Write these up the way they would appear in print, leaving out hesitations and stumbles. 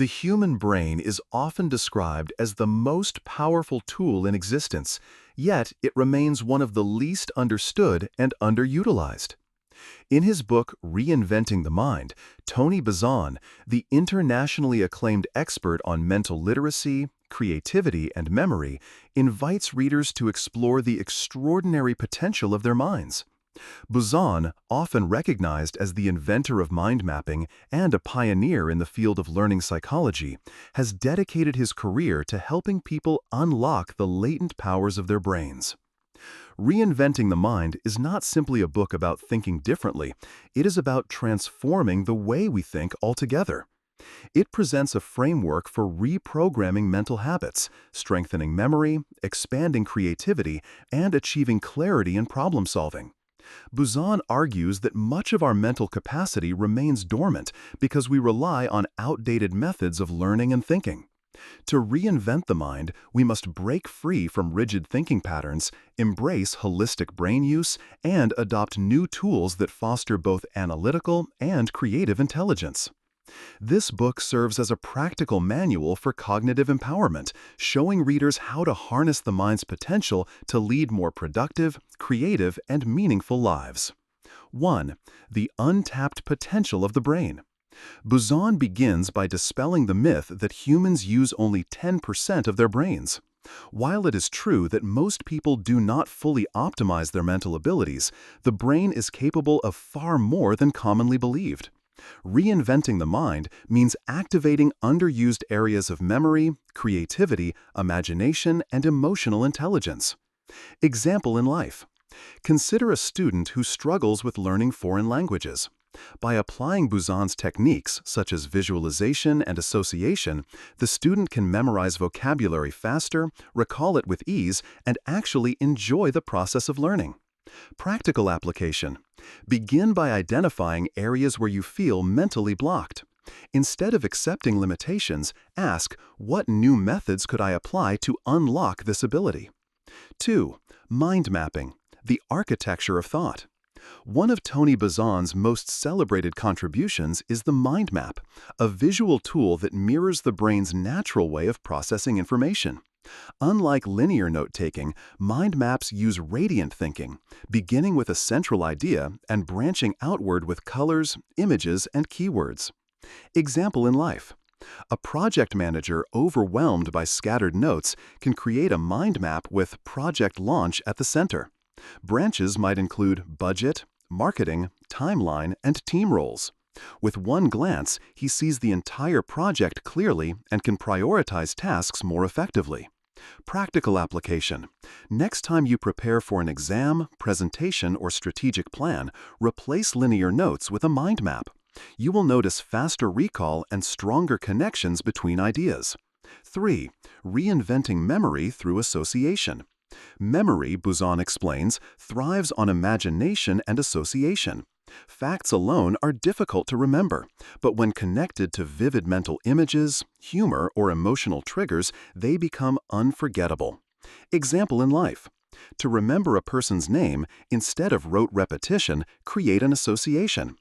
The human brain is often described as the most powerful tool in existence, yet it remains one of the least understood and underutilized. In his book Reinventing the Mind, Tony Buzan, the internationally acclaimed expert on mental literacy, creativity, and memory, invites readers to explore the extraordinary potential of their minds. Buzan, often recognized as the inventor of mind mapping and a pioneer in the field of learning psychology, has dedicated his career to helping people unlock the latent powers of their brains. Reinventing the Mind is not simply a book about thinking differently, it is about transforming the way we think altogether. It presents a framework for reprogramming mental habits, strengthening memory, expanding creativity, and achieving clarity in problem solving. Buzan argues that much of our mental capacity remains dormant because we rely on outdated methods of learning and thinking. To reinvent the mind, we must break free from rigid thinking patterns, embrace holistic brain use, and adopt new tools that foster both analytical and creative intelligence. This book serves as a practical manual for cognitive empowerment, showing readers how to harness the mind's potential to lead more productive, creative, and meaningful lives. 1. The untapped potential of the brain. Buzan begins by dispelling the myth that humans use only 10% of their brains. While it is true that most people do not fully optimize their mental abilities, the brain is capable of far more than commonly believed. Reinventing the mind means activating underused areas of memory, creativity, imagination, and emotional intelligence. Example in life. Consider a student who struggles with learning foreign languages. By applying Buzan's techniques, such as visualization and association, the student can memorize vocabulary faster, recall it with ease, and actually enjoy the process of learning. Practical application. Begin by identifying areas where you feel mentally blocked. Instead of accepting limitations, ask, what new methods could I apply to unlock this ability? 2. Mind mapping, the architecture of thought. One of Tony Buzan's most celebrated contributions is the mind map, a visual tool that mirrors the brain's natural way of processing information. Unlike linear note-taking, mind maps use radiant thinking, beginning with a central idea and branching outward with colors, images, and keywords. Example in life. A project manager overwhelmed by scattered notes can create a mind map with project launch at the center. Branches might include budget, marketing, timeline, and team roles. With one glance, he sees the entire project clearly and can prioritize tasks more effectively. Practical application. Next time you prepare for an exam, presentation, or strategic plan, replace linear notes with a mind map. You will notice faster recall and stronger connections between ideas. 3. Reinventing memory through association. Memory, Buzan explains, thrives on imagination and association. Facts alone are difficult to remember, but when connected to vivid mental images, humor, or emotional triggers, they become unforgettable. Example in life. To remember a person's name, instead of rote repetition, create an association.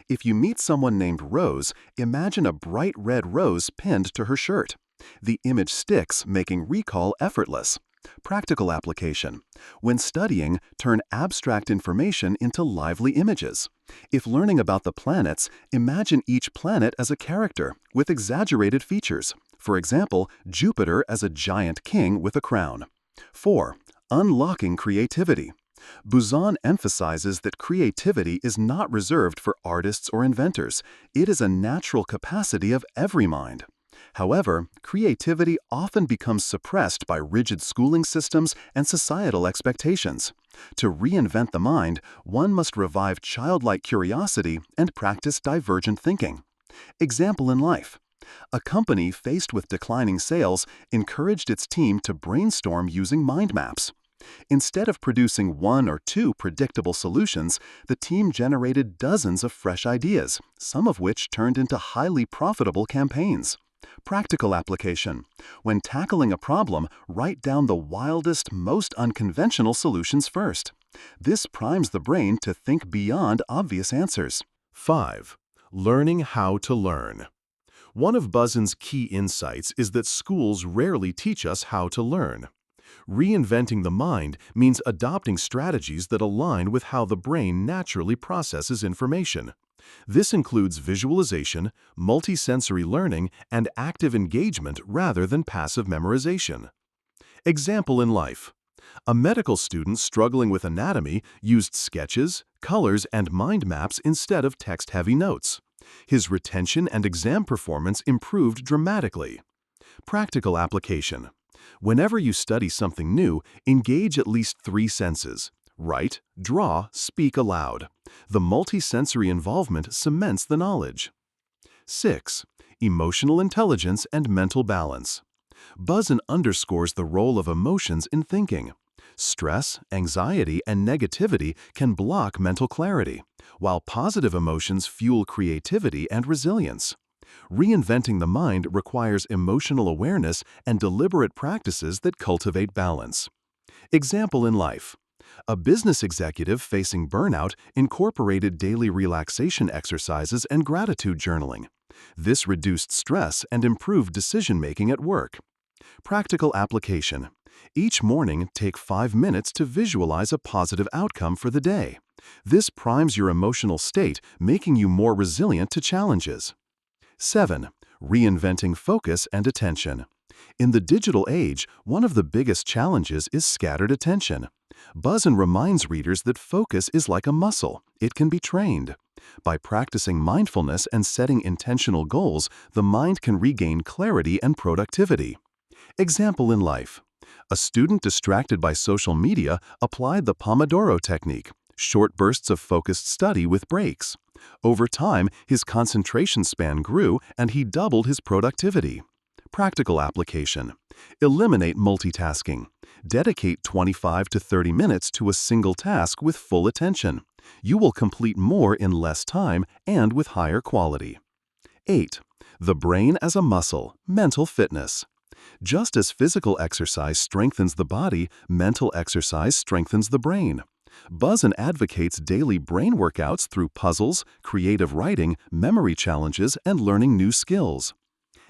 If you meet someone named Rose, imagine a bright red rose pinned to her shirt. The image sticks, making recall effortless. Practical application. When studying, turn abstract information into lively images. If learning about the planets, imagine each planet as a character with exaggerated features. For example, Jupiter as a giant king with a crown. 4. Unlocking creativity. Buzan emphasizes that creativity is not reserved for artists or inventors. It is a natural capacity of every mind. However, creativity often becomes suppressed by rigid schooling systems and societal expectations. To reinvent the mind, one must revive childlike curiosity and practice divergent thinking. Example in life. A company faced with declining sales encouraged its team to brainstorm using mind maps. Instead of producing one or two predictable solutions, the team generated dozens of fresh ideas, some of which turned into highly profitable campaigns. Practical application. When tackling a problem, write down the wildest, most unconventional solutions first. This primes the brain to think beyond obvious answers. 5. Learning how to learn. One of Buzan's key insights is that schools rarely teach us how to learn. Reinventing the mind means adopting strategies that align with how the brain naturally processes information. This includes visualization, multisensory learning, and active engagement rather than passive memorization. Example in life. A medical student struggling with anatomy used sketches, colors, and mind maps instead of text-heavy notes. His retention and exam performance improved dramatically. Practical application. Whenever you study something new, engage at least 3 senses. Write, draw, speak aloud. The multisensory involvement cements the knowledge. 6. Emotional intelligence and mental balance. Buzan underscores the role of emotions in thinking. Stress, anxiety, and negativity can block mental clarity, while positive emotions fuel creativity and resilience. Reinventing the mind requires emotional awareness and deliberate practices that cultivate balance. Example in life. A business executive facing burnout incorporated daily relaxation exercises and gratitude journaling. This reduced stress and improved decision-making at work. Practical application. Each morning, take 5 minutes to visualize a positive outcome for the day. This primes your emotional state, making you more resilient to challenges. 7. Reinventing focus and attention. In the digital age, one of the biggest challenges is scattered attention. Buzan reminds readers that focus is like a muscle. It can be trained. By practicing mindfulness and setting intentional goals, the mind can regain clarity and productivity. Example in life. A student distracted by social media applied the Pomodoro technique, short bursts of focused study with breaks. Over time, his concentration span grew and he doubled his productivity. Practical application. Eliminate multitasking. Dedicate 25 to 30 minutes to a single task with full attention. You will complete more in less time and with higher quality. 8. The brain as a muscle, mental fitness. Just as physical exercise strengthens the body, mental exercise strengthens the brain. Buzan advocates daily brain workouts through puzzles, creative writing, memory challenges, and learning new skills.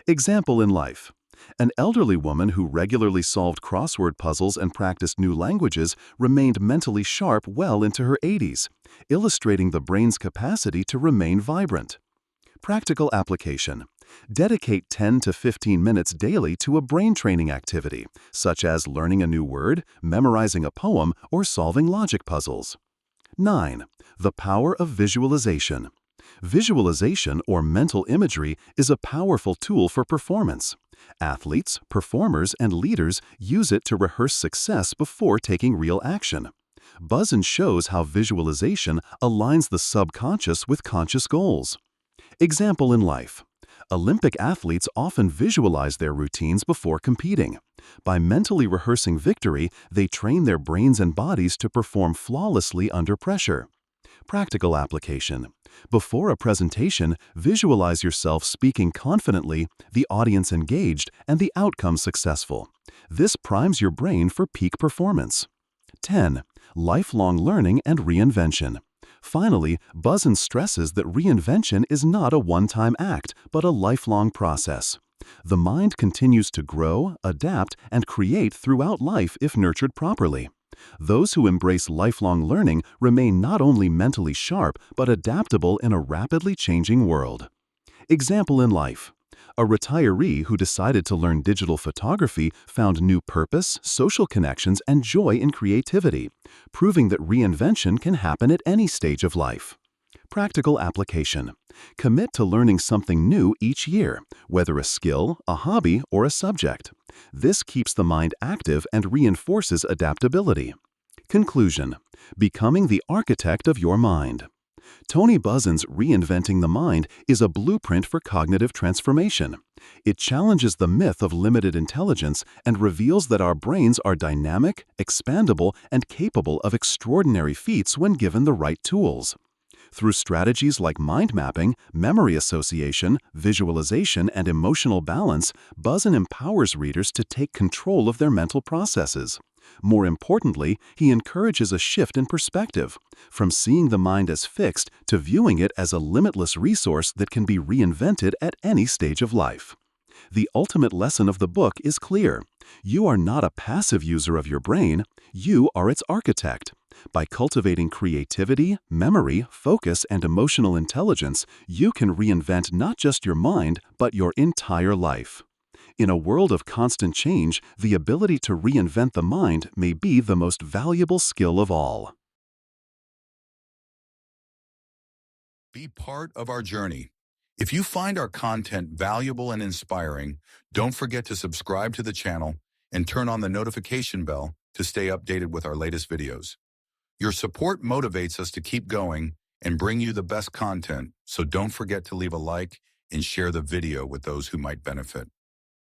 Example in life. An elderly woman who regularly solved crossword puzzles and practiced new languages remained mentally sharp well into her 80s, illustrating the brain's capacity to remain vibrant. Practical application. Dedicate 10 to 15 minutes daily to a brain training activity, such as learning a new word, memorizing a poem, or solving logic puzzles. 9. The power of visualization. Visualization, or mental imagery, is a powerful tool for performance. Athletes, performers, and leaders use it to rehearse success before taking real action. Buzan shows how visualization aligns the subconscious with conscious goals. Example in life. Olympic athletes often visualize their routines before competing. By mentally rehearsing victory, they train their brains and bodies to perform flawlessly under pressure. Practical application. Before a presentation, visualize yourself speaking confidently, the audience engaged, and the outcome successful. This primes your brain for peak performance. 10. Lifelong learning and reinvention. Finally, Buzan stresses that reinvention is not a one-time act, but a lifelong process. The mind continues to grow, adapt, and create throughout life if nurtured properly. Those who embrace lifelong learning remain not only mentally sharp, but adaptable in a rapidly changing world. Example in life. A retiree who decided to learn digital photography found new purpose, social connections, and joy in creativity, proving that reinvention can happen at any stage of life. Practical application. Commit to learning something new each year, whether a skill, a hobby, or a subject. This keeps the mind active and reinforces adaptability. Conclusion. Becoming the architect of your mind. Tony Buzan's Reinventing the Mind is a blueprint for cognitive transformation. It challenges the myth of limited intelligence and reveals that our brains are dynamic, expandable, and capable of extraordinary feats when given the right tools. Through strategies like mind mapping, memory association, visualization, and emotional balance, Buzan empowers readers to take control of their mental processes. More importantly, he encourages a shift in perspective, from seeing the mind as fixed to viewing it as a limitless resource that can be reinvented at any stage of life. The ultimate lesson of the book is clear. You are not a passive user of your brain, you are its architect. By cultivating creativity, memory, focus, and emotional intelligence, you can reinvent not just your mind, but your entire life. In a world of constant change, the ability to reinvent the mind may be the most valuable skill of all. Be part of our journey. If you find our content valuable and inspiring, don't forget to subscribe to the channel and turn on the notification bell to stay updated with our latest videos. Your support motivates us to keep going and bring you the best content, so don't forget to leave a like and share the video with those who might benefit.